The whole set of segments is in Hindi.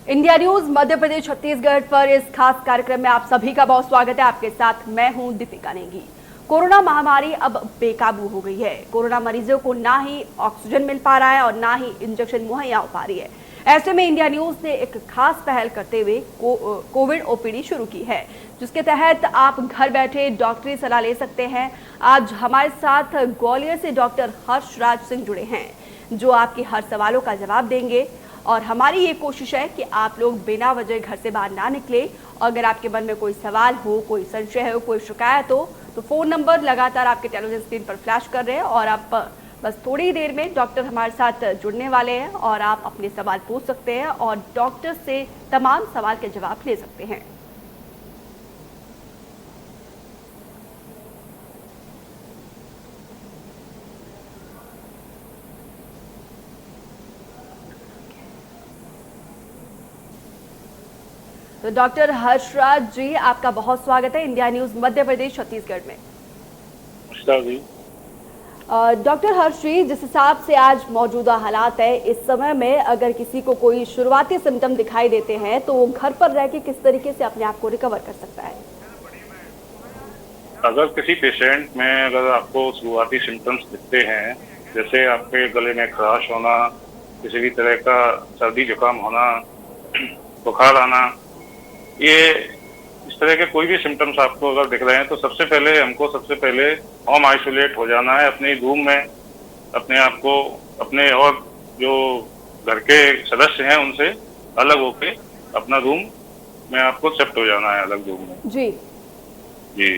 इंडिया न्यूज मध्य प्रदेश छत्तीसगढ़ पर इस खास कार्यक्रम में आप सभी का बहुत स्वागत है। आपके साथ मैं हूं दीपिका नेगी। कोरोना महामारी अब बेकाबू हो गई है। कोरोना मरीजों को ना ही ऑक्सीजन मिल पा रहा है और ना ही इंजेक्शन मुहैया हो पा रही है। ऐसे में इंडिया न्यूज ने एक खास पहल करते हुए कोविड ओपीडी शुरू की है, जिसके तहत आप घर बैठे डॉक्टरी सलाह ले सकते हैं। आज हमारे साथ ग्वालियर से डॉक्टर हर्षराज सिंह जुड़े हैं, जो आपके हर सवालों का जवाब देंगे। और हमारी ये कोशिश है कि आप लोग बिना वजह घर से बाहर ना निकले। और अगर आपके मन में कोई सवाल हो, कोई संशय हो, कोई शिकायत हो, तो फोन नंबर लगातार आपके टेलीविजन स्क्रीन पर फ्लैश कर रहे हैं और आप बस थोड़ी ही देर में डॉक्टर हमारे साथ जुड़ने वाले हैं और आप अपने सवाल पूछ सकते हैं और डॉक्टर से तमाम सवाल के जवाब ले सकते हैं। तो डॉक्टर हर्षराज जी, आपका बहुत स्वागत है इंडिया न्यूज मध्य प्रदेश छत्तीसगढ़ में। नमस्कार जी। डॉक्टर हर्ष जी, जिस हिसाब से आज मौजूदा हालात है, इस समय में अगर किसी को कोई शुरुआती सिम्टम दिखाई देते हैं तो वो घर पर रह के किस तरीके से अपने आप को रिकवर कर सकता है? अगर किसी पेशेंट में अगर आपको शुरुआती सिम्टम्स दिखते हैं, जैसे आपके गले में खराश होना, किसी भी तरह का सर्दी जुकाम होना, बुखार आना, ये इस तरह के कोई भी सिम्टम्स आपको अगर दिख रहे हैं तो सबसे पहले होम आइसोलेट हो जाना है। अपने रूम में अपने आप को अपने और जो घर के सदस्य हैं उनसे अलग होके अपना रूम में आपको शिफ्ट हो जाना है, अलग रूम में। जी जी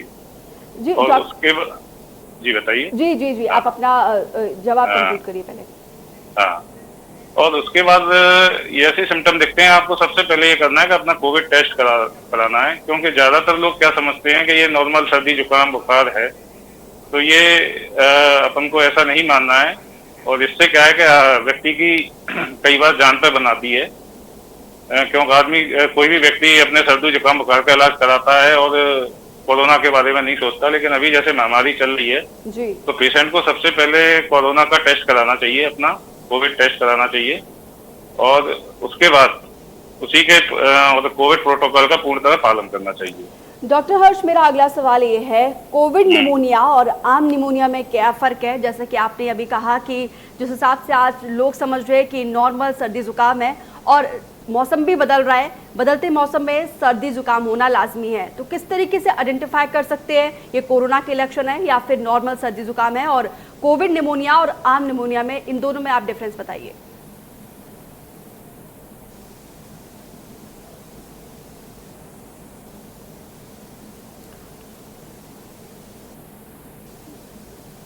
जी। और उसके बाद जी बताइए। जी जी जी, आप अपना जवाब कंप्लीट करिए पहले। हाँ, और उसके बाद ये ऐसे सिम्टम दिखते हैं, आपको सबसे पहले ये करना है कि अपना कोविड टेस्ट कराना है, क्योंकि ज्यादातर लोग क्या समझते हैं कि ये नॉर्मल सर्दी जुकाम बुखार है। तो ये अपन को ऐसा नहीं मानना है। और इससे क्या है कि व्यक्ति की कई बार जान पे बनाती है, क्योंकि आदमी कोई भी व्यक्ति अपने सर्दी जुकाम बुखार का इलाज कराता है और कोरोना के बारे में नहीं सोचता। लेकिन अभी जैसे महामारी चल रही है जी, तो पेशेंट को सबसे पहले कोरोना का टेस्ट कराना चाहिए, अपना कोविड टेस्ट कराना चाहिए। और उसके बाद उसी के कोविड प्रोटोकॉल का पूर्ण तरह पालन करना चाहिए। डॉक्टर हर्ष, मेरा अगला सवाल ये है, कोविड निमोनिया और आम निमोनिया में क्या फर्क है? जैसे कि आपने अभी कहा कि जिस हिसाब से आज लोग समझ रहे हैं कि नॉर्मल सर्दी जुकाम है और मौसम भी बदल रहा है, बदलते मौसम में सर्दी जुकाम होना लाजमी है, तो किस तरीके से आइडेंटिफाई कर सकते हैं ये कोरोना के लक्षण है या फिर नॉर्मल सर्दी जुकाम है? और कोविड निमोनिया और आम निमोनिया में, इन दोनों में आप डिफरेंस बताइए।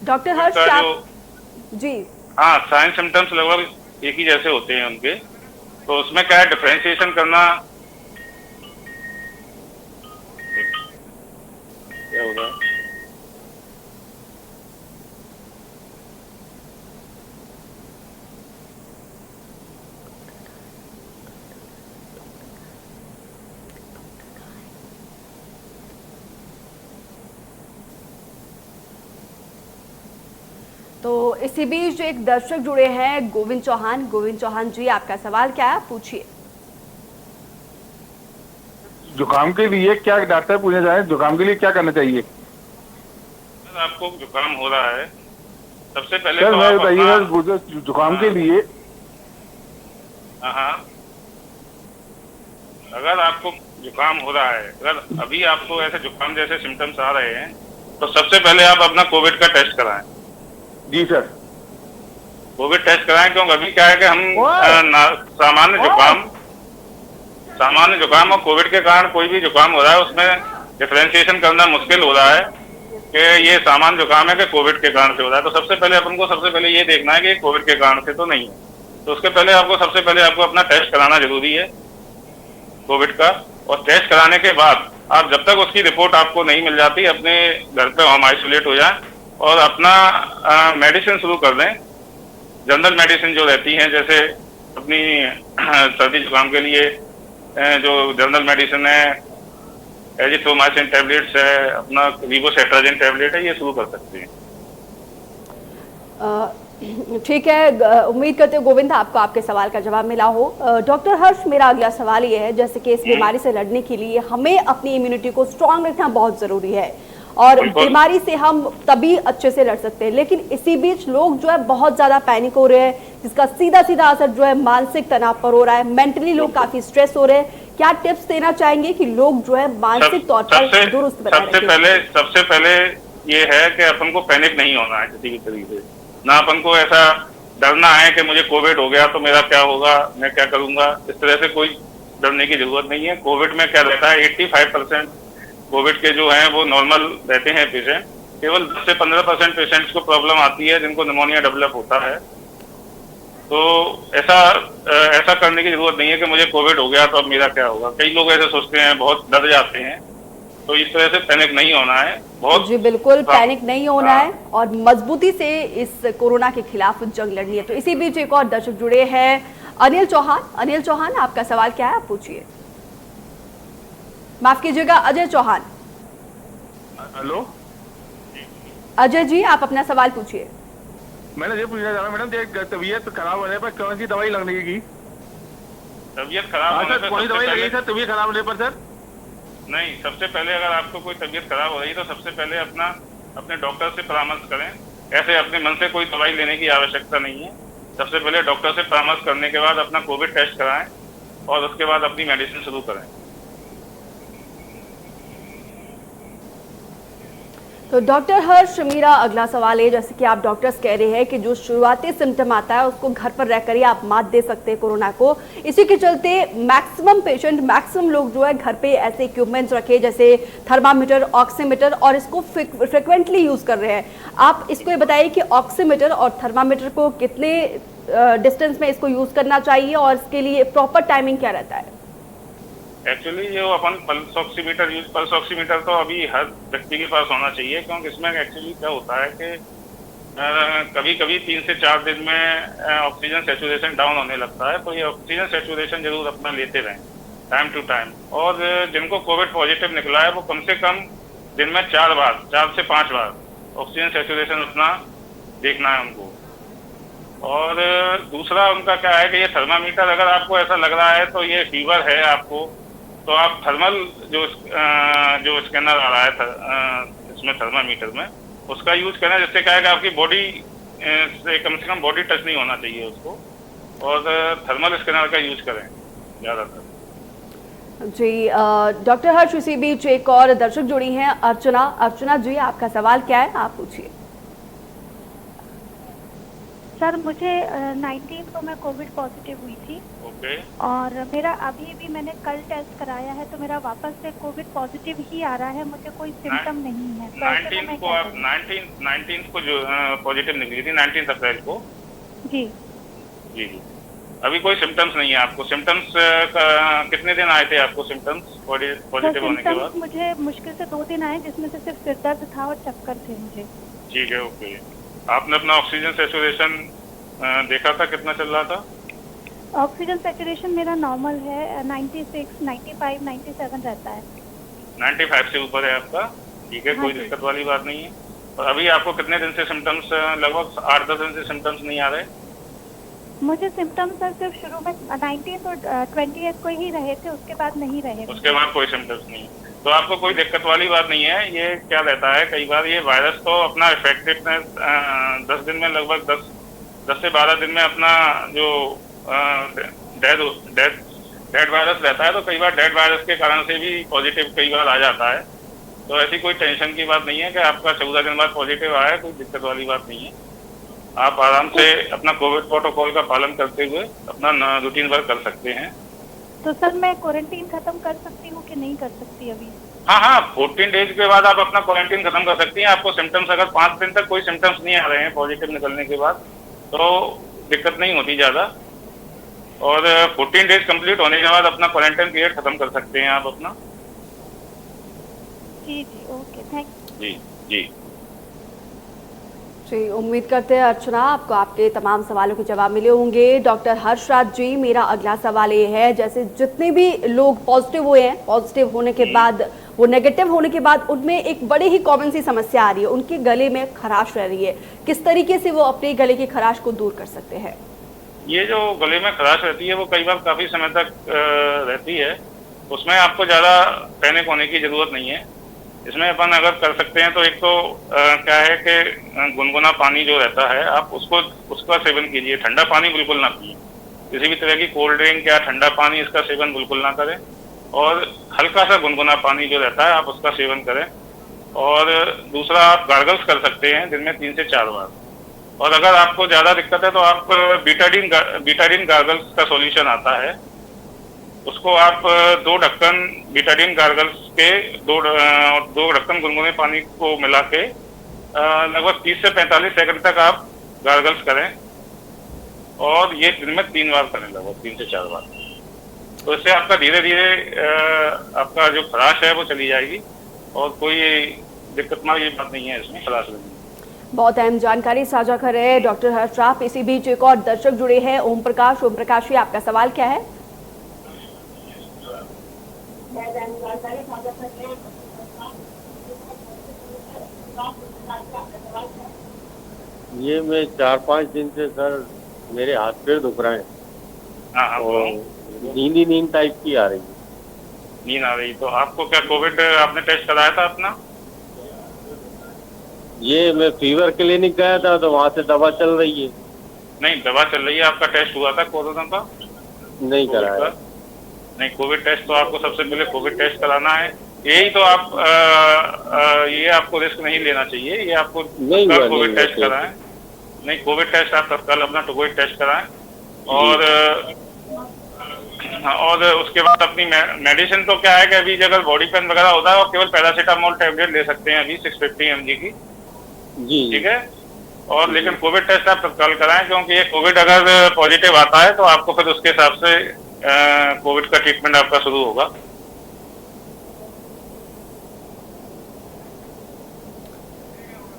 डॉक्टर हर्ष जी। हाँ, साइन सिम्टम्स लगभग एक ही जैसे होते हैं उनके, तो उसमें क्या है डिफरेंशिएशन करना क्या होगा। तो इसी बीच जो एक दर्शक जुड़े हैं, गोविंद चौहान। गोविंद चौहान जी, आपका सवाल क्या है, पूछिए। जुकाम के लिए क्या डॉक्टर पूछना चाहे, जुकाम के लिए क्या करना चाहिए? सर, आपको जुकाम हो रहा है, सबसे पहले सर तो मैं आप बताइए जुकाम के लिए। हाँ, अगर आपको जुकाम हो रहा है, अगर अभी आपको ऐसे जुकाम जैसे सिम्टम्स आ रहे हैं, तो सबसे पहले आप अपना कोविड का टेस्ट कराएं। जी सर। कोविड टेस्ट कराएं, क्योंकि अभी क्या है कि हम सामान्य जुकाम और कोविड के कारण कोई भी जुकाम हो रहा है, उसमें डिफरेंशिएशन करना मुश्किल हो रहा है कि ये सामान्य जुकाम है कि कोविड के कारण से हो रहा है। तो सबसे पहले ये देखना है कि कोविड के कारण से तो नहीं है। तो उसके पहले सबसे पहले आपको अपना टेस्ट कराना जरूरी है कोविड का। और टेस्ट कराने के बाद आप जब तक उसकी रिपोर्ट आपको नहीं मिल जाती, अपने घर पे होम आइसोलेट हो जाए और अपना मेडिसिन शुरू कर दें। जनरल मेडिसिन जो रहती हैं, जैसे अपनी सर्दी जुकाम के लिए जो जनरल मेडिसिन है, एजिथ्रोमाइसिन टैबलेट्स है, अपना लीवोसेट्राजिन टैबलेट है, ये शुरू कर सकते हैं। ठीक है, उम्मीद करते हो गोविंद आपको आपके सवाल का जवाब मिला हो। डॉक्टर हर्ष, मेरा अगला सवाल ये है, जैसे कि इस बीमारी से लड़ने के लिए हमें अपनी इम्यूनिटी को स्ट्रांग रखना बहुत जरूरी है और बिल्कुल। बीमारी से हम तभी अच्छे से लड़ सकते हैं, लेकिन इसी बीच लोग जो है बहुत ज्यादा पैनिक हो रहे हैं, जिसका सीधा सीधा असर जो है मानसिक तनाव पर हो रहा है। मेंटली लोग काफी स्ट्रेस हो रहे हैं। क्या टिप्स देना चाहेंगे कि लोग जो है मानसिक तौर पर दुरुस्त बनाए रखें? सबसे पहले ये है कि अपन को पैनिक नहीं होना है किसी भी तरीके से। ना अपन को ऐसा डरना है कि मुझे कोविड हो गया तो मेरा क्या होगा, मैं क्या करूंगा। इस तरह से कोई डरने की जरूरत नहीं है। कोविड में क्या रहता है, 85% कोविड के जो हैं वो नॉर्मल रहते हैं पेशेंट। केवल 10 से 15% पेशेंट्स को प्रॉब्लम आती है जिनको निमोनिया डेवलप होता है। तो ऐसा करने की जरूरत नहीं है कि मुझे कोविड हो गया तो अब मेरा क्या होगा। कई लोग ऐसे सोचते हैं, बहुत डर जाते हैं। तो इस तरह से पैनिक नहीं होना है। बहुत जी बिल्कुल, पैनिक नहीं होना है और मजबूती से इस कोरोना के खिलाफ जंग लड़नी है। तो इसी बीच एक और दर्शक जुड़े हैं, अनिल चौहान। अनिल चौहान, आपका सवाल क्या है, आप पूछिए। माफ कीजिएगा, अजय चौहान। हेलो, अजय जी, आप अपना सवाल पूछिए। मैंने ये पूछना चाह रहा मैडम, तबीयत खराब होने पर कौन सी दवाई लगने की? तबीयत खराब होने पर कौन सी दवाई लगेगी सर तबीयत खराब होने पर? सर नहीं, सबसे पहले अगर आपको कोई तबीयत खराब हो रही है तो सबसे पहले अपने डॉक्टर से परामर्श करें। ऐसे अपने मन से कोई दवाई लेने की आवश्यकता नहीं है। सबसे पहले डॉक्टर से परामर्श करने के बाद अपना कोविड टेस्ट कराएं और उसके बाद अपनी मेडिसिन शुरू करें। तो डॉक्टर हर्ष, मेरा अगला सवाल है, जैसे कि आप डॉक्टर्स कह रहे हैं कि जो शुरुआती सिम्टम आता है उसको घर पर रहकर ही आप मात दे सकते हैं कोरोना को। इसी के चलते मैक्सिमम लोग जो है घर पे ऐसे इक्विपमेंट्स रखे जैसे थर्मामीटर, ऑक्सीमीटर, और इसको फ्रिक्वेंटली यूज कर रहे हैं। आप इसको ये बताइए कि ऑक्सीमीटर और थर्मामीटर को कितने डिस्टेंस में इसको यूज करना चाहिए और इसके लिए प्रॉपर टाइमिंग क्या रहता है? एक्चुअली जो अपन पल्स ऑक्सीमीटर तो अभी हर व्यक्ति के पास होना चाहिए, क्योंकि इसमें एक्चुअली क्या होता है कि कभी कभी 3 से 4 दिन में ऑक्सीजन सैचुरेशन डाउन होने लगता है। तो ये ऑक्सीजन सैचुरेशन जरूर अपना लेते रहें टाइम टू टाइम। और जिनको कोविड पॉजिटिव निकला है वो कम से कम दिन में 4 से 5 बार ऑक्सीजन सैचुरेशन अपना देखना है उनको। और दूसरा उनका क्या है कि ये थर्मामीटर, अगर आपको ऐसा लग रहा है तो ये फीवर है आपको, तो आप थर्मल जो स्कैनर आ रहा है इसमें थर्मामीटर में, उसका यूज करें। जिससे क्या है कि आपकी बॉडी से कम बॉडी टच नहीं होना चाहिए उसको, और थर्मल स्कैनर का यूज करें ज़्यादातर। जी डॉक्टर हर्ष, इसी बीच एक और दर्शक जुड़ी हैं, अर्चना। अर्चना जी, आपका सवाल क्या है, आप पूछिए। सर, मुझे 19 को मैं कोविड पॉजिटिव हुई थी। ओके। और मेरा अभी भी मैंने कल टेस्ट कराया है तो मेरा वापस से कोविड पॉजिटिव ही आ रहा है, मुझे कोई सिम्टम नहीं है। 19 को जो पॉजिटिव निकली थी 19 अप्रैल को। जी जी जी, अभी कोई सिम्टम्स नहीं है आपको। सिम्टम्स कितने दिन आए थे आपको सिम्टम्स पॉजिटिव होने के बाद? मुझे मुश्किल से 2 दिन आए, जिसमें से सिर्फ सिर दर्द था और चक्कर थे मुझे। ठीक है, ओके। आपने अपना ऑक्सीजन सैचुरेशन देखा था, कितना चल रहा था? ऑक्सीजन सैचुरेशन मेरा नॉर्मल है, 96, 95, 97 रहता है। 95 से ऊपर है आपका, ठीक है। हाँ, कोई दिक्कत वाली बात नहीं है। और अभी आपको कितने दिन से सिम्टम्स, लगभग 8-10 दिन से सिम्टम्स नहीं आ रहे? मुझे सिम्टम्स सर सिर्फ शुरू में 19 और 20 को ही रहे थे, उसके बाद नहीं रहे। उसके बाद कोई सिम्टम्स नहीं है, तो आपको कोई दिक्कत वाली बात नहीं है। ये क्या रहता है, कई बार ये वायरस तो अपना इफेक्टिवनेस 10 दिन में, लगभग 10 से 12 दिन में अपना जो डेड वायरस रहता है, तो कई बार डेड वायरस के कारण से भी पॉजिटिव कई बार आ जाता है। तो ऐसी कोई टेंशन की बात नहीं है कि आपका 14 दिन बाद पॉजिटिव आया, कोई दिक्कत वाली बात नहीं है। आप आराम से अपना कोविड प्रोटोकॉल का पालन करते हुए अपना रूटीन वर्क कर सकते हैं। तो सर, मैं क्वारंटीन खत्म कर सकती हूँ कि नहीं कर सकती अभी? हाँ, 14 डेज के बाद आप अपना क्वारंटीन खत्म कर सकती हैं। आपको सिम्टम्स अगर 5 दिन तक कोई सिम्टम्स नहीं आ रहे हैं पॉजिटिव निकलने के बाद, तो दिक्कत नहीं होती ज़्यादा। और 14 डेज कंप्लीट होने के बाद अपना क्वारंटाइन पीरियड खत्म कर सकते हैं आप अपना। जी जी, ओके, थैंक यू। जी जी जी, उम्मीद करते हैं अर्चना आपको आपके तमाम सवालों के जवाब मिले होंगे। डॉक्टर हर्षराज जी, मेरा अगला सवाल ये है, जैसे जितने भी लोग पॉजिटिव हुए हैं, पॉजिटिव होने के बाद वो नेगेटिव होने के बाद उनमें एक बड़ी ही कॉमन सी समस्या आ रही है, उनके गले में खराश रह रही है। किस तरीके से वो अपने गले की खराश को दूर कर सकते हैं? ये जो गले में खराश रहती है वो कई बार काफी समय तक रहती है। उसमें आपको ज्यादा पैनिक होने की जरूरत नहीं है। इसमें अपन अगर कर सकते हैं तो एक तो क्या है कि गुनगुना पानी जो रहता है आप उसका सेवन कीजिए। ठंडा पानी बिल्कुल ना पिए, किसी भी तरह की कोल्ड ड्रिंक या ठंडा पानी इसका सेवन बिल्कुल ना करें। और हल्का सा गुनगुना पानी जो रहता है आप उसका सेवन करें। और दूसरा, आप गार्गल्स कर सकते हैं दिन में 3 से 4 बार। और अगर आपको ज्यादा दिक्कत है तो आप बीटाडीन गार्गल्स का सॉल्यूशन आता है, उसको आप 2 ढक्कन बीटाडीन गार्गल्स के 2 ढक्कन गुनगुने पानी को मिला के लगभग 30 से 45 सेकंड तक आप गार्गल्स करें। और ये दिन में 3 बार करें, लगभग 3 से 4 बार। तो इससे आपका धीरे धीरे आपका जो खराश है वो चली जाएगी और कोई दिक्कत ना, ये बात नहीं है इसमें खराश लगने। बहुत अहम जानकारी साझा कर रहे हैं डॉक्टर हर्षराज। इसी बीच एक और दर्शक जुड़े हैं, ओम प्रकाश। ओम प्रकाश जी, आपका सवाल क्या है? ये मैं 4-5 दिन से सर मेरे हाथ पैर दुख रहे हैं। हाँ, और नींद टाइप की आ रही है। नींद आ रही? तो आपको क्या कोविड आपने टेस्ट कराया था अपना? ये मैं फीवर क्लिनिक गया था तो वहाँ से दवा चल रही है। नहीं, दवा चल रही है। आपका टेस्ट हुआ था कोरोना का? नहीं कराया। नहीं, कोविड टेस्ट तो आपको सबसे पहले कोविड टेस्ट कराना है। यही तो आप ये आपको रिस्क नहीं लेना चाहिए। ये आपको तत्काल कोविड टेस्ट कराएं। नहीं, कोविड टेस्ट आप तत्काल अपना कोविड टेस्ट कराएं। और उसके बाद अपनी मेडिसिन तो क्या है कि अभी अगर बॉडी पेन वगैरह होता है और केवल पैरासीटामोल टैबलेट ले सकते हैं अभी 650 mg की। जी, ठीक है। और लेकिन कोविड टेस्ट आप तत्काल कराएं, क्योंकि ये कोविड अगर पॉजिटिव आता है तो आपको फिर उसके हिसाब से कोविड का ट्रीटमेंट आपका शुरू होगा।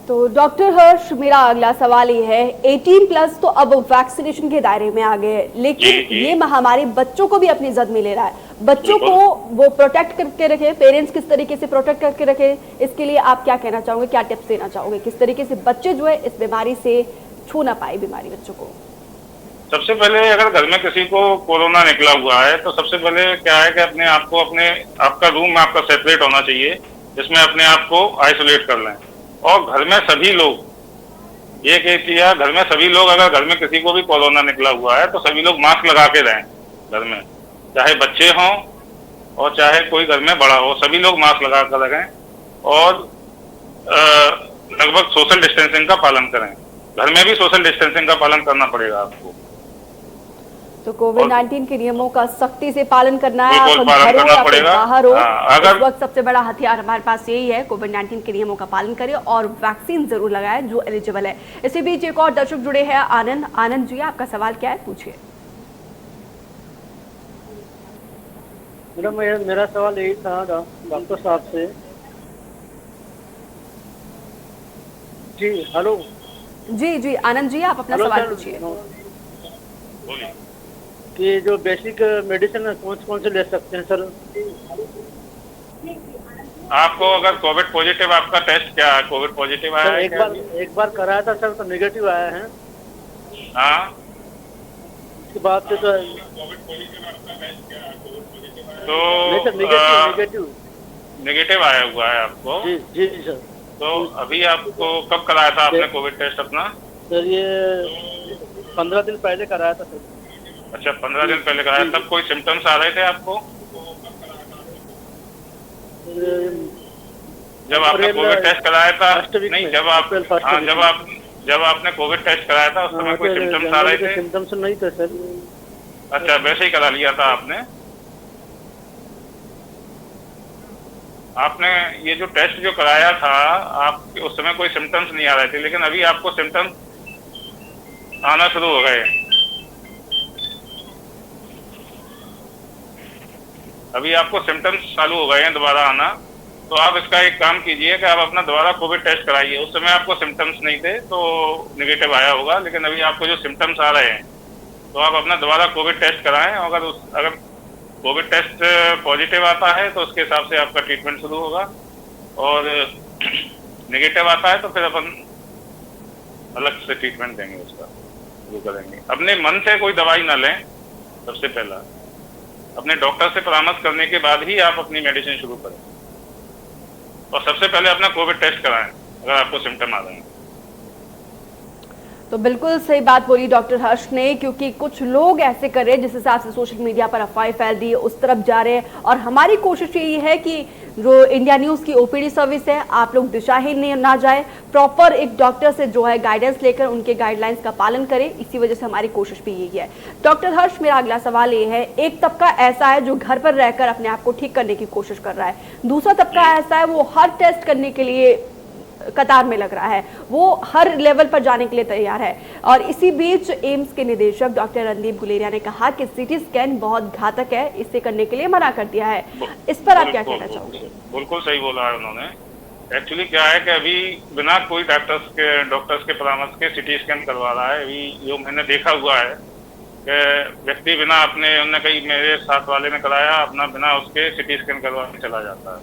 तो डॉक्टर हर्ष, मेरा अगला सवाल ये है, 18+ तो अब वैक्सीनेशन के दायरे में आ गए, लेकिन ये महामारी बच्चों को भी अपनी जद में ले रहा है। बच्चों को वो प्रोटेक्ट करके रखे, पेरेंट्स किस तरीके से प्रोटेक्ट करके रखे, इसके लिए आप क्या कहना चाहोगे, क्या टिप्स देना चाहोगे? किस तरीके से बच्चे जो है इस बीमारी से छू ना पाए बीमारी बच्चों को? सबसे पहले अगर घर में किसी को कोरोना निकला हुआ है तो सबसे पहले क्या है कि अपने आप को आपका रूम आपका सेपरेट होना चाहिए, जिसमें अपने आप को आइसोलेट कर लें। और घर में सभी लोग, ये किया, घर में सभी लोग, अगर घर में किसी को भी कोरोना निकला हुआ है तो सभी लोग मास्क लगा के रहें घर में, चाहे बच्चे हों और चाहे कोई घर में बड़ा हो, सभी लोग मास्क लगा कर रहें। और लगभग सोशल डिस्टेंसिंग का पालन करें। घर में भी सोशल डिस्टेंसिंग का पालन करना पड़ेगा आपको। तो कोविड-19 के नियमों का सख्ती से पालन करना है। बिल्कुल पालन करना पड़ेगा। बाहर हो, अगर इस वक्त सबसे बड़ा हथियार हमारे पास यही है, कोविड-19 के नियमों का पालन करें और वैक्सीन जरूर लगाएं जो एलिजिबल है। इसी बीच एक और दर्शक जुड़े हैं, आनंद। आनंद जी, आपका सवाल क्या है, पूछिए। मैडम, मेरा सवाल यही था डॉक्टर साहब से। जी, हेलो। जी आनंद जी, आप अपना सवाल पूछिए। बोलिए कि जो बेसिक मेडिसिन है कौन से ले सकते हैं सर? आपको अगर कोविड पॉजिटिव, आपका टेस्ट क्या है, कोविड पॉजिटिव आया है? एक बार कराया था सर तो नेगेटिव आया है। हाँ, उसके बाद से तो नेगेटिव आया हुआ है आपको? जी सर। तो अभी आपको कब कराया था आपने कोविड टेस्ट अपना? सर ये 15 दिन पहले कराया था सर। अच्छा, 15 दिन पहले कराया। तब कोई सिम्टम्स आ रहे थे आपको जब आपने कोविड टेस्ट कराया था? नहीं, जब आपने कोविड टेस्ट कराया था उस समय कोई सिम्टम्स आ रहे थे? सिम्टम्स नहीं थे सर। अच्छा, वैसे ही करा लिया था आपने ये जो टेस्ट जो कराया था, आप उस समय कोई सिम्टम्स नहीं आ रहे थे, लेकिन अभी आपको सिम्टम्स आना शुरू हो गए। अभी आपको सिम्टम्स चालू हो गए हैं दोबारा आना। तो आप इसका एक काम कीजिए कि आप अपना दोबारा कोविड टेस्ट कराइए। उस समय आपको सिम्टम्स नहीं थे तो नेगेटिव आया होगा, लेकिन अभी आपको जो सिम्टम्स आ रहे हैं तो आप अपना दोबारा कोविड टेस्ट कराएं। अगर कोविड टेस्ट पॉजिटिव आता है तो उसके हिसाब से आपका ट्रीटमेंट शुरू होगा, और नेगेटिव आता है तो फिर अपन अलग से ट्रीटमेंट देंगे, उसका शुरू करेंगे। अपने मन से कोई दवाई ना लें, सबसे पहला अपने डॉक्टर से परामर्श करने के बाद ही आप अपनी मेडिसिन शुरू करें, और सबसे पहले अपना कोविड टेस्ट कराएं अगर आपको सिम्टम आ रहे हैं। तो बिल्कुल सही बात बोली डॉक्टर हर्ष ने, क्योंकि कुछ लोग ऐसे कर रहे हैं जिस हिसाब से सोशल मीडिया पर अफवाहें फैल रही है उस तरफ जा रहे हैं। और हमारी कोशिश यही है कि जो इंडिया न्यूज़ की ओपीडी सर्विस है, आप लोग दिशाहीन ना जाए, प्रॉपर एक डॉक्टर से जो है गाइडेंस लेकर उनके गाइडलाइंस का पालन करें। इसी वजह से हमारी कोशिश भी यही है। डॉक्टर हर्ष, मेरा अगला सवाल ये है, एक तबका ऐसा है जो घर पर रहकर अपने आप को ठीक करने की कोशिश कर रहा है, दूसरा तबका ऐसा है वो हर टेस्ट करने के लिए कतार में लग रहा है, वो हर लेवल पर जाने के लिए तैयार है। और इसी बीच एम्स के निदेशक डॉक्टर रणदीप गुलेरिया ने कहा कि सीटी स्कैन बहुत घातक है, इसे करने के लिए मना कर दिया है। इस पर आप क्या कहना चाहोगे? बिल्कुल सही बोला है उन्होंने। एक्चुअली क्या है कि अभी बिना कोई डॉक्टर्स के परामर्श के सिटी स्कैन करवा रहा है। अभी जो मैंने देखा हुआ है कि व्यक्ति बिना उन्होंने कहीं मेरे साथ वाले ने कराया, अपना बिना उसके सिटी स्कैन करवाने चला जाता है।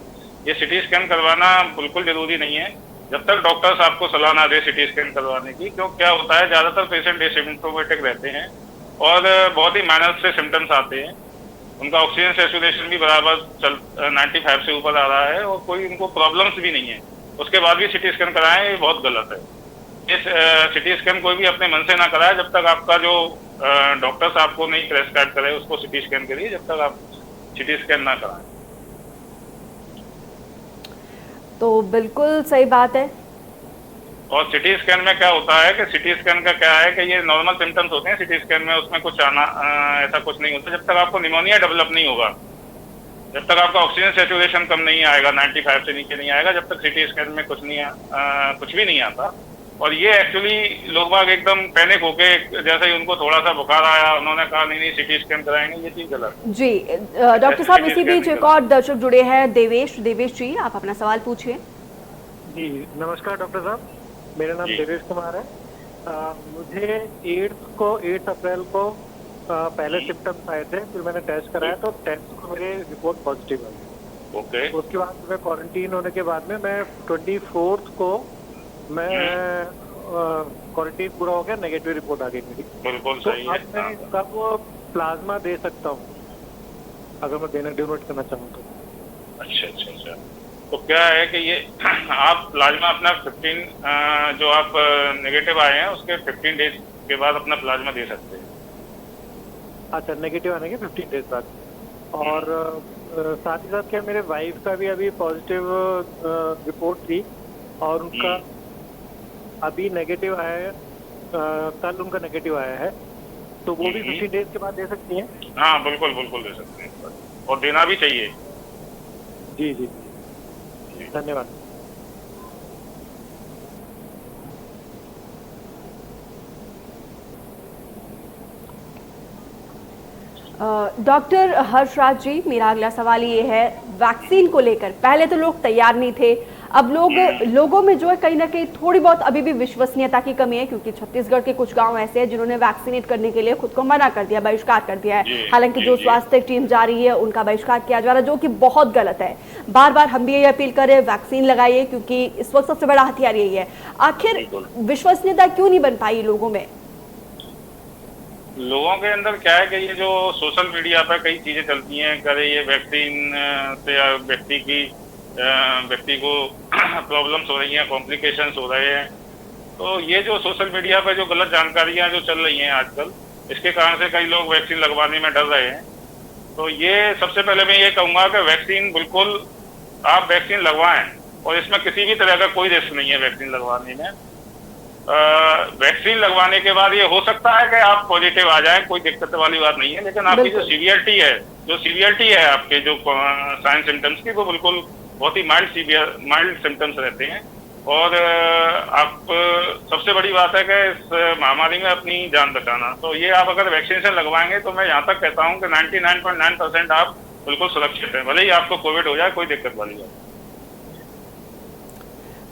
ये सिटी स्कैन करवाना बिल्कुल जरूरी नहीं है जब तक डॉक्टर्स आपको सलाह ना दे सिटी स्कैन करवाने की। क्यों, क्या होता है, ज्यादातर पेशेंट एसिम्प्टोमेटिक रहते हैं और बहुत ही माइनर से सिम्टम्स आते हैं, उनका ऑक्सीजन सैचुरेशन भी बराबर 95 से ऊपर आ रहा है और कोई उनको प्रॉब्लम्स भी नहीं है, उसके बाद भी सिटी स्कैन कराएं, ये बहुत गलत है। इस सिटी स्कैन कोई भी अपने मन से ना कराए जब तक आपका जो डॉक्टर्स आपको नहीं प्रेस्क्राइब करे उसको सिटी स्कैन के लिए, जब तक आप सिटी स्कैन ना कराएं। तो बिल्कुल सही बात है। और सिटी स्कैन में क्या होता है कि सिटी स्कैन का क्या है कि ये नॉर्मल सिम्टम्स होते हैं सिटी स्कैन में, उसमें कुछ ऐसा कुछ नहीं होता। जब तक आपको निमोनिया डेवलप नहीं होगा, जब तक आपका ऑक्सीजन सैचुरेशन कम नहीं आएगा, 95 से नीचे नहीं आएगा, जब तक सिटी स्कैन में कुछ भी नहीं आता। और ये एक्चुअली लोग बाग एकदम पैनिक होके, जैसे ही उनको थोड़ा सा बुखार आया उन्होंने कहा नहीं सिटी स्कैन कराएंगे, ये चीज गलत। जी डॉक्टर साहब, इसी बीच एक और दर्शक जुड़े हैं, देवेश जी, आप अपना सवाल पूछिए। जी नमस्कार डॉक्टर साहब, मेरा नाम देवेश कुमार है। मुझे 8 अप्रैल को पहले सिम्टम्स आए थे, फिर मैंने टेस्ट कराया तो टेस्ट को मेरे रिपोर्ट पॉजिटिव आई। ओके। उसके बाद मैं क्वारंटीन होने के बाद में मैं 24 को मैं क्वारंटीन पूरा हो गया, नेगेटिव रिपोर्ट आ गई मेरी। बिल्कुल तो सही है। अब मैं कब प्लाज्मा दे सकता हूँ अगर मैं डोनेट करना चाहूँ तो? अच्छा। तो क्या है कि ये आप प्लाज्मा अपना 15 जो आप नेगेटिव आए हैं उसके 15 डेज के बाद अपना प्लाज्मा दे सकते हैं। अच्छा, नेगेटिव आने के 15 डेज बाद। और साथ ही साथ क्या मेरे वाइफ का भी अभी पॉजिटिव रिपोर्ट थी और उनका अभी नेगेटिव आया है, कल उनका नेगेटिव आया है, तो वो भी 15 डेज के बाद दे सकती हैं? हाँ बिल्कुल दे सकते हैं, और देना भी चाहिए। जी धन्यवाद। डॉक्टर हर्षराज जी, मेरा अगला सवाल ये है, वैक्सीन को लेकर पहले तो लोग तैयार नहीं थे, अब लोगों में जो है कहीं ना कहीं थोड़ी बहुत अभी भी विश्वसनीयता की कमी है, क्योंकि छत्तीसगढ़ के कुछ गांव ऐसे हैं जिन्होंने वैक्सीनेट करने के लिए खुद को मना कर दिया, बहिष्कार कर दिया है। हालांकि जो स्वास्थ्य टीम जा रही है उनका बहिष्कार किया जा रहा है, जो कि बहुत गलत है। बार बार हम भी ये अपील कर रहे हैं, वैक्सीन लगाइए, क्योंकि इस वक्त सबसे बड़ा हथियार यही है। आखिर विश्वसनीयता क्यों नहीं बन पाई लोगों में? लोगों के अंदर क्या है कि ये जो सोशल मीडिया पर कई चीजें चलती हैं, करे ये वैक्सीन से व्यक्ति को प्रॉब्लम्स हो रही हैं, कॉम्प्लिकेशंस हो रहे हैं, तो ये जो सोशल मीडिया पर जो गलत जानकारियां जो चल रही हैं आजकल, इसके कारण से कई लोग वैक्सीन लगवाने में डर रहे हैं। तो ये सबसे पहले मैं ये कहूँगा कि वैक्सीन बिल्कुल आप वैक्सीन लगवाएं, और इसमें किसी भी तरह का कोई रिस्क नहीं है वैक्सीन लगवाने में। वैक्सीन लगवाने के बाद ये हो सकता है कि आप पॉजिटिव आ जाएं, कोई दिक्कत वाली बात नहीं है, लेकिन आपकी जो सीवियरिटी है आपके जो साइन सिम्टम्स की, वो बिल्कुल बहुत ही माइल्ड सिम्टम्स रहते हैं। और आप सबसे बड़ी बात है कि इस महामारी में अपनी जान बचाना, तो ये आप अगर वैक्सीनेशन लगवाएंगे तो मैं यहाँ तक कहता हूँ कि 99.9% आप बिल्कुल सुरक्षित हैं, भले ही आपको कोविड हो जाए, कोई दिक्कत वाली बात।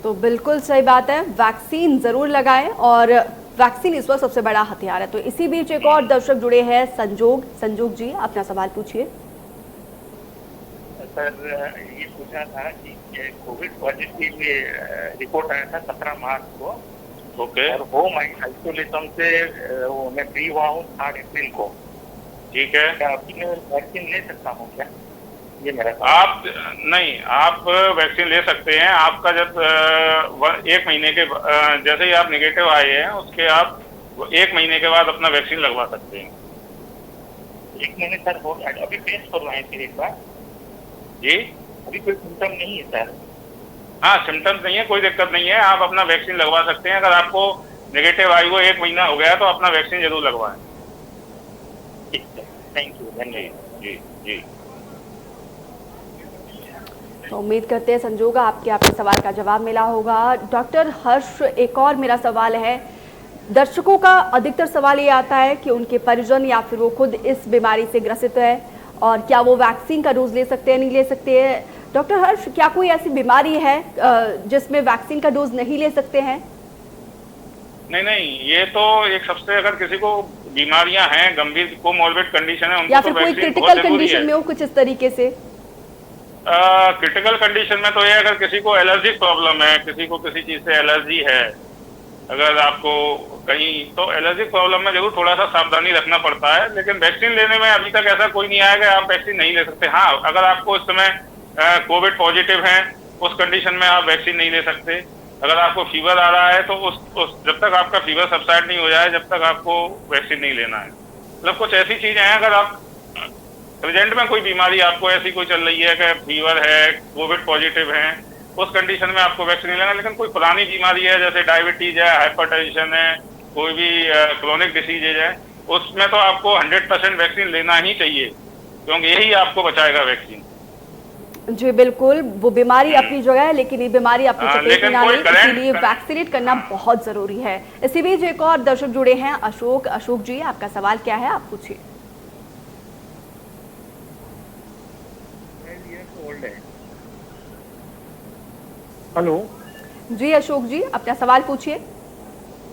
तो बिल्कुल सही बात है, वैक्सीन जरूर लगाएं और वैक्सीन इस वक्त सबसे बड़ा हथियार है। तो इसी बीच एक और दर्शक जुड़े हैं, संजोग जी अपना सवाल पूछिए। सर ये पूछा था कि कोविड पॉजिटिव रिपोर्ट आया था 17 मार्च को। ओके। और होम आइसोलेशन से मैं फ्री हुआ हूँ 8 अप्रैल को। ठीक है। क्या अभी मैं वैक्सीन ले सकता हूँ क्या? ये मेरा आप नहीं, आप वैक्सीन ले सकते हैं। आपका जब 1 महीने के जैसे ही आप निगेटिव आए हैं उसके आप 1 महीने के बाद अपना वैक्सीन लगवा सकते हैं। 1 महीने सर हो गया, अभी टेस्ट करवाएं फिर एक बार। जी, अभी कोई सिम्टम नहीं है सर। हाँ, सिम्टम्स नहीं है, कोई दिक्कत नहीं है, आप अपना वैक्सीन लगवा सकते हैं। अगर आपको नेगेटिव आई हुआ 1 महीना हो गया तो अपना वैक्सीन जरूर लगवाएं। ठीक है, थैंक यू, धन्यवाद। जी जी। तो उम्मीद करते हैं संजोग आपके सवाल का जवाब मिला होगा। डॉक्टर हर्ष, एक और मेरा सवाल है, दर्शकों का अधिकतर सवाल ये आता है कि उनके परिजन या फिर वो खुद इस बीमारी से ग्रसित है और क्या वो वैक्सीन का डोज ले सकते हैं, नहीं ले सकते हैं। डॉक्टर हर्ष, क्या कोई ऐसी बीमारी है जिसमें वैक्सीन का डोज नहीं ले सकते हैं? नहीं, ये तो एक सबसे, अगर किसी को बीमारियां हैं, गंभीर कोमॉर्बिड कंडीशन है, उनको या तो फिर कोई वैक्सीन बहुत क्रिटिकल जरूरी कंडीशन है। में हो कुछ इस तरीके से? क्रिटिकल कंडीशन में तो ये, अगर किसी को एलर्जिक प्रॉब्लम है, किसी को किसी चीज से एलर्जी है, अगर आपको कहीं, तो एलर्जिक प्रॉब्लम में जरूर थोड़ा सा सावधानी रखना पड़ता है। लेकिन वैक्सीन लेने में अभी तक ऐसा कोई नहीं आया कि आप वैक्सीन नहीं ले सकते। हाँ, अगर आपको इस समय कोविड पॉजिटिव है, उस कंडीशन में आप वैक्सीन नहीं ले सकते। अगर आपको फीवर आ रहा है तो उस जब तक आपका फीवर सबसाइड नहीं हो जाए, जब तक आपको वैक्सीन नहीं लेना है। मतलब कुछ ऐसी चीजें हैं, अगर आप प्रेजेंट में कोई बीमारी आपको ऐसी कोई चल रही है कि फीवर है, कोविड पॉजिटिव है, उस कंडीशन में आपको वैक्सीन नहीं लेना। लेकिन कोई पुरानी बीमारी है, जैसे डायबिटीज है, हाइपरटेंशन है, कोई भी क्रोनिक डिसीजेज है, उसमें तो आपको 100% वैक्सीन लेना ही चाहिए, क्योंकि यही आपको बचाएगा वैक्सीन। जी बिल्कुल, वो बीमारी अपनी जगह है, लेकिन ये बीमारी अपनी चपेट में ना ले, इसीलिए वैक्सीनेट करना बहुत जरूरी है। इसी बीच एक और दर्शक जुड़े हैं, अशोक जी, आपका सवाल क्या है, आप पूछिए। हेलो जी अशोक जी, अपना सवाल पूछिए।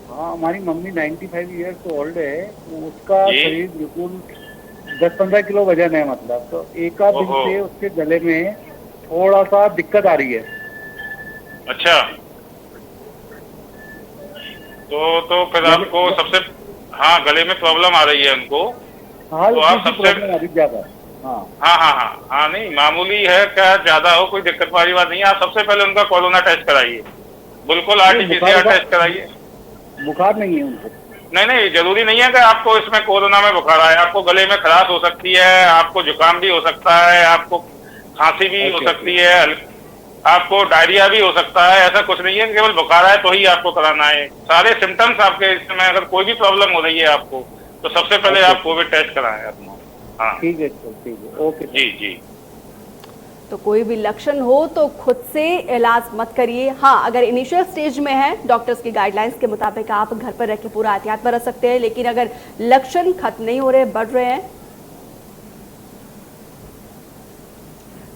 हाँ, हमारी मम्मी 95 ईयर्स ओल्ड है, तो उसका जी। शरीर बिल्कुल 10-15 किलो वजन है, मतलब तो एक आध दिन ओहो। से उसके गले में थोड़ा सा दिक्कत आ रही है। अच्छा, तो फिर आपको सबसे, हाँ, गले में प्रॉब्लम आ रही है उनको, हाँ, तो आप सबसे, प्रॉब्लम आ रही ज्यादा। हाँ, नहीं मामूली है, क्या ज्यादा हो, कोई दिक्कत वाली बात नहीं है। आप सबसे पहले उनका कोरोना टेस्ट कराइए, बिल्कुल RT-PCR टेस्ट कराइए। बुखार नहीं है उनको? नहीं, जरूरी नहीं है कि आपको इसमें कोरोना में बुखार आए। आपको गले में खराश हो सकती है, आपको जुकाम भी हो सकता है, आपको खांसी भी हो सकती है, आपको डायरिया भी हो सकता है। ऐसा कुछ नहीं है केवल बुखार आए तो ही आपको कराना है। सारे सिम्टम्स आपके इसमें, अगर कोई भी प्रॉब्लम हो रही है आपको, तो सबसे पहले आप कोविड टेस्ट कराएं अपना। हाँ, ठीक है, ओके। जी। तो कोई भी लक्षण हो तो खुद से इलाज मत करिए। हाँ, अगर इनिशियल स्टेज में है, डॉक्टर्स की गाइडलाइंस के मुताबिक आप घर पर रह के पूरा एहतियात बरत सकते हैं। लेकिन अगर लक्षण खत्म नहीं हो रहे, बढ़ रहे हैं,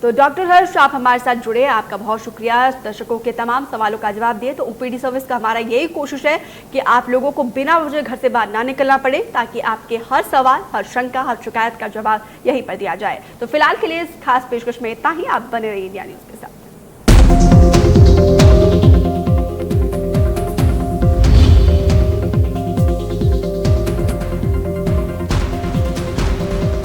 तो डॉक्टर हर्ष, आप हमारे साथ जुड़े, आपका बहुत शुक्रिया। दर्शकों के तमाम सवालों का जवाब दिए। तो OPD सर्विस का हमारा यही कोशिश है कि आप लोगों को बिना वजह घर से बाहर ना निकलना पड़े, ताकि आपके हर सवाल, हर शंका, हर शिकायत का जवाब यहीं पर दिया जाए। तो फिलहाल के लिए इस खास पेशकश में इतना ही। आप बने रहिए इंडिया न्यूज के साथ।